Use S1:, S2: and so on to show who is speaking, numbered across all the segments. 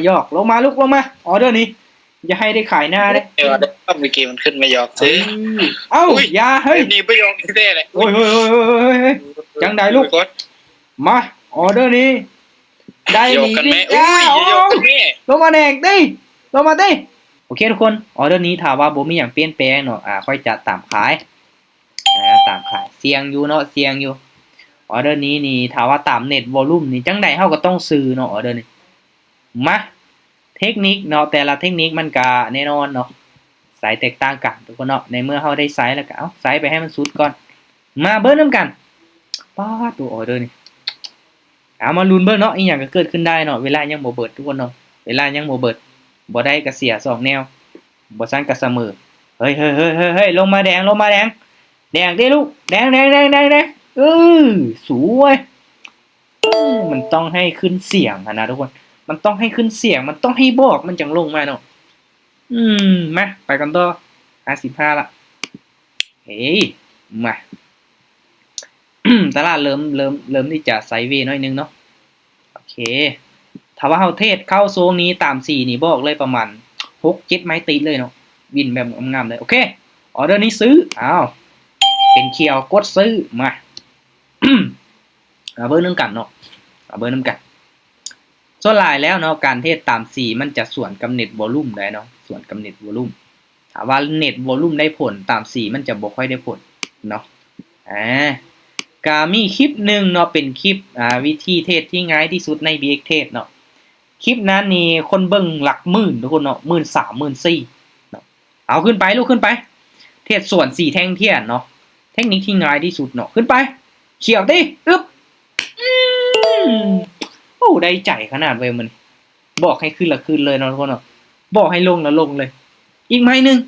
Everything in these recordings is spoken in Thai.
S1: ยอกลงมาลูกลงมาออเดอร์นี้อย่าให้ได้ขายหน้าเลย
S2: เดี๋ยวเมื่อกี้มันขึ้นมายอกซื้อ
S1: เอ้าอย่าเฮ้ย
S2: นี่ไม่ยอกแน่เลย
S1: โอ้ยจังได้ลูกมาออเดอร์นี้ได้หนีดิลงมาแดงดิลงมาดิโอเคทุกคนออเดอร์นี้ถามว่าบ่มีอย่างเปลี่ยนแปลงเนาะค่อยจัดตามขายตามขายเสียงอยู่เนาะเสียงอยู่ออเดอร์นี้นี่ถามว่าตามเน็ตวอลลุ่มนี่จังใดเฮาก็ต้องซื้อเนาะออเดอร์นี้มาเทคนิคเนาะแต่ละเทคนิคมันก็แน่นอนเนาะสายแตกต่างกันทุกคนเนาะในเมื่อเฮาได้ไซส์แล้วก็เอาไซส์ไปให้มันสุดก่อนมาเบิ่งนำกันป๊าดตัวออเดอร์นี่เอามาลุ้นเบิ่งเนาะอีหยังก็เกิดขึ้นได้เนาะเวลายังบ่เบิดทุกคนเนาะเวลายังบ่เบิดบ่ได้ก็เสีย2แนวบ่ซั่นก็เสมอเฮ้ยลงมาแดงลงมาแดงแดงดิลูกแดงสวยมันต้องให้ขึ้นเสียงนะทุกคนมันต้องให้ขึ้นเสียงมันต้องให้บอกมันจังลงมาเนาะมาไปกันต่อ55ละเฮ้ยมาตลาดเริ่มที่จะไซด์เวย์น้อยนึงเนาะโอเคถ้าว่าเฮาเทศเข้าโซนนี้ตาม4นี่บอกเลยประมาณ6-7 ไม้ติดเลยเนาะวินแบบงามๆเลยโอเคออเดอร์นี้ซื้ออ้าวเป็นเคียวกดซื้อมาเบอร์นึงกันเนาะเบอร์นึงกันส่วนหลายแล้วเนาะการเทศตาม4มันจะส่วนกับเน็ตวอลลุ่มได้เนาะส่วนกับเน็ตวอลลุ่มถามว่าเน็ตวอลลุ่มได้ผลตาม4มันจะบ่ค่อยได้ผลเนาะก็มีคลิปนึงเนาะเป็นคลิปวิธีเทศที่ง่ายที่สุดใน BX เทศเนาะคลิปนั้นนี่คนเบิ่งหลักหมื่นทุกคนเนาะ13,000 14,000เนาะเอาขึ้นไปลูกขึ้นไปเทศส่วน4แท่งเทียนเนาะเทคนิคที่ง่ายที่สุดเนาะขึ้นไปเขียวดิอึ๊บโอ้ได้ใจขนาดเว้ยมันบอกให้ขึ้นละขึ้นเลยเนาะทุกคนเนาะบอกให้ลงละลงเลยอีกไม้นึง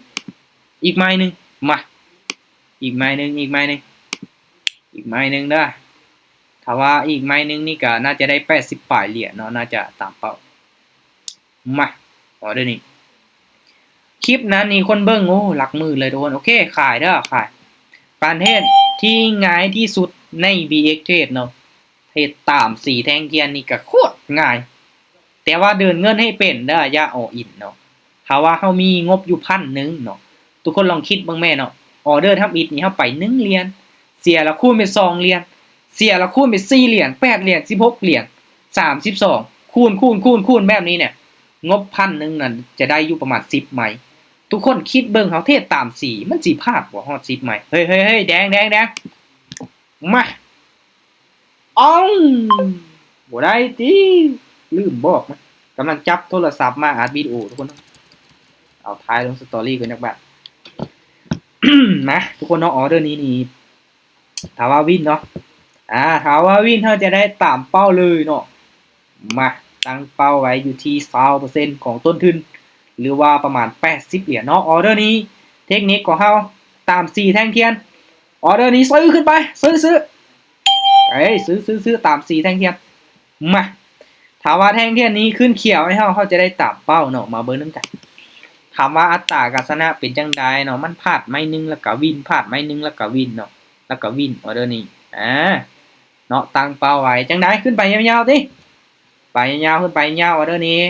S1: มาอีกไม้นึงได้ถ้าว่าอีกไม้นึงนี่ก็น่าจะได้80ปลายเหรียญเนาะน่าจะตามเป้ามาออเดอร์นี้คลิปนั้นนี่คนเบิ่งโอ้หลักหมื่นเลยทุกคนโอเคขายเด้อขายการเทศที่ง่ายที่สุดใน BX เทศเนาะเทศตาม4แท่งเทียนนี่ก็โคตรง่ายแต่ว่าเดินเงินให้เป็นเด้ออย่าเอาอินเนาะถ้าว่าเฮามีงบอยู่1,000เนาะทุกคนลองคิดบ้างแม่เนาะออเดอร์ทำอิฐนี่เฮาไป1เหรียญเสียละคูณไป2เหรียญเสียละคูณไป4เหรียญ8เหรียญ16เหรียญ32คูณแบบนี้เนี่ยงบ1,000นั่นจะได้อยู่ประมาณ10ไม้ทุกคนคิดเบิ่งเฮาเทศตาม4มันสิพลาดบ่ฮอด10ไม้เฮ้ยแดงมาอ้องบ่ได้ติลืมบอกนะกำลังจับโทรศัพท์มาอัดวิดีโอทุกคนเอาท้ายลงสตอรี่กันจักบาทนะทุกคนเนาะออเดอร์นี้นี่ถ้าว่าวินเนาะถ้าว่าวินเฮาจะได้ตามเป้าเลยเนาะมาตั้งเป้าไว้อยู่ที่ 20% ของต้นทุนหรือว่าประมาณ80เหรียญเนาะออเดอร์นี้เทคนิคของเฮาตาม4แท่งเทียนออเดอร์นี้ซื้อขึ้นไปซื้อซื้อตาม4แท่งเทียนมาถามว่าแท่งเทียนนี้ขึ้นเขียวให้เฮาจะได้ตามเป้าเนาะมาเบิ่งนำกันถามว่าอัตราการชนะเป็นจังได๋เนาะมันพลาดไม้นึงแล้วก็วินพลาดไม้นึงแล้วก็วินเนาะแล้วก็วินออเดอร์นี้เนาะตั้งเป้าไว้จังได๋ขึ้นไปยาวๆติไปยาวๆขึ้นไปยาวออเดอร์นี้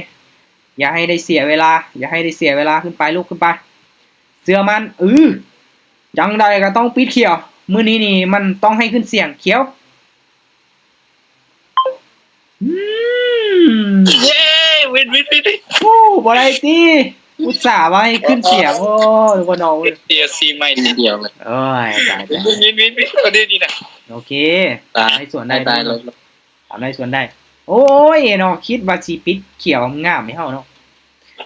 S1: อย่าให้ได้เสียเวลาขึ้นไปลูกขึ้นไปเสื้อมันจังใดก็ต้องปิดเขียวมื้อนี้นี่มันต้องให้ขึ้นเสียงเขียว
S2: เย้วิน
S1: โอ้บ่ได้ติอุตส่าห์ว่าให้ขึ้นเสียงโอ้ทุกคนเอา
S2: เสีย4ไม้นิดเดียวเลย
S1: โอ้ยตาย
S2: วินพอดีนี่นะ
S1: โอเคให้ส่วนได้
S2: ตายเลย
S1: ทำได้ส่วนได้โอ้ยเนาะคิดว่าสิปิดเขียวงามให้เฮาเนาะ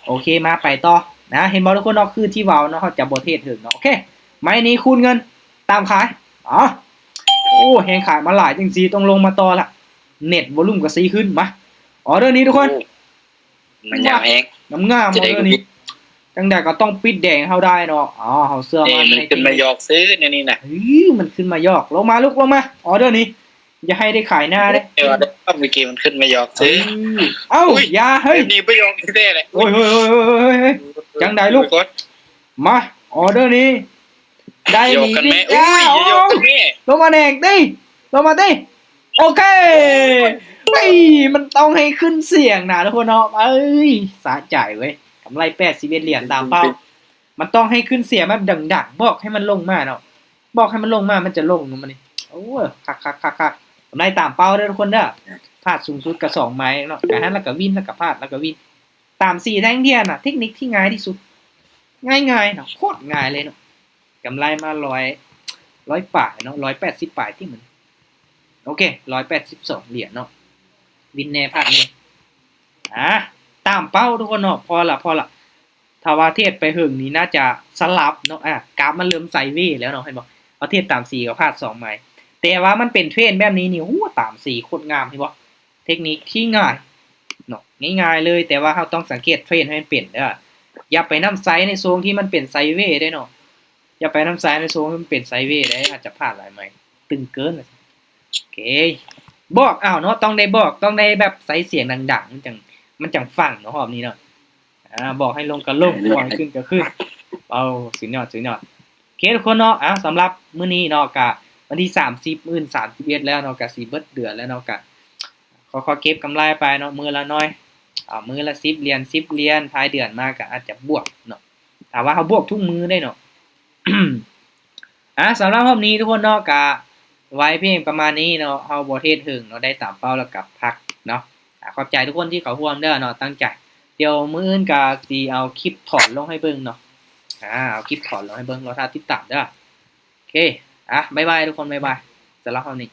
S1: โอเคมาไปต่อนะเห็นบ่ทุกคนเนาะคือที่เว้าเนาะเฮาจะบ่เทศถึงเนาะโอเคไม้นี้คูณเงินตามขายโอ้แฮงขายมาหลายจังซี่ต้องลงมาต่อละเน็ตวอลลุ่มก็สีขึ้นมาออเดอร์นี้ทุกคน
S2: มันยาวแฮง
S1: งามออเดอร์นี้จังได๋ก็ต้องปิดแดงเฮาได้เนาะเฮาเสื้อมัน
S2: ขึ้นมายอกซื้อนี่น่ะ
S1: มันขึ้นมายอกลงมาลูกลงมาออเดอร์นี้อย่าให้ได้ขายหน้าเด้
S2: เดี๋ยวเมื่อกี้มันขึ้นมายอกซื้อ
S1: เอ้าอย่าเฮ้ย
S2: นี่บ่ยอกแน่เลย
S1: โอ้ยจังได๋ลูกมาออเดอร์นี้ได้หนีดิลงมาแดงดิลงมาดิโอเค เฮ้ยมันต้องให้ขึ้นเสียงนะทุกคนเนาะเอ้ยสะใจเว้ยกำไร81เหรียญตามเป้ามันต้องให้ขึ้นเสียงแบบดังๆบอกให้มันลงมาเนาะบอกให้มันลงมามันจะลงมันนี่โอ้คักกำไรตามเป้าเด้อทุกคนเด้อพลาดสูงสุดกับ2ไม้เนาะกะหันแล้วก็วินแล้วก็พลาดแล้วก็วินตาม4แท่งเทียนน่ะเทคนิคที่ง่ายที่สุดง่ายๆเนาะโคตรง่ายเลยเนาะกำไรมา100ป่ายเนาะ180ป่ายที่มันโอเค182เหรียญเนาะวินแน่พลาดแน่ตามเป้าทุกคนเนาะพอละถ้าว่าเทศไปหึงนี้น่าจะสลับเนาะกราฟมันเริ่มไซด์เวย์แล้วเนาะเห็นบ่เอาเทศตาม4ก็พลาด2ไม้แต่ว่ามันเป็นเทรนแบบนี้นี่โอ้ตาม4โคตรงามเห็นบ่เทคนิคที่ง่ายเนาะง่ายๆเลยแต่ว่าเราต้องสังเกตเทรนให้มันเป็นเด้ออย่าไปนำไซด์ในโซนที่มันเป็นไซด์เวย์ได้เนาะอย่าไปนำไซด์ในโซนที่มันเป็นไซด์เวย์ได้อาจจะพลาดหลายไม้ตึงเกินโอเคบอกเนาะต้องได้บอกต้องได้แบบใส่เสียงดังๆมันจังฟังเนาะรอบนี้เนาะบอกให้ลงก็ลงบอกให้ขึ้นก็ขึ้นเอาสุดยอดโอเคทุกคนเนาะสำหรับมื้อนี้เนาะก็วันที่30มื้อ31แล้วเนาะก็สิเบิดเดือนแล้วเนาะก็ขอเก็บกำไรไปเนาะมื้อละน้อยมื้อละ10เหรียญท้ายเดือนมาก็อาจจะบวกเนาะถ้าว่าเฮาบวกทุกมื้อได้เนาะ สำหรับรอบนี้ทุกคนเนาะก็ไว้เพียงประมาณนี้เนาะเฮาบ่เทศถึงเนาะได้ตามเป้าแล้วกับพักเนาะขอบใจทุกคนที่เข้าร่วมเด้อเนาะตั้งใจเดี๋ยวมื้ออื่นก็สิเอาคลิปถอนลงให้เบิ่งเนาะเอาคลิปถอนลงให้เบิ่งรอท่าติดตามเด้อโอเคบ๊ายบายทุกคนบ๊ายบายสำหรับรอบนี้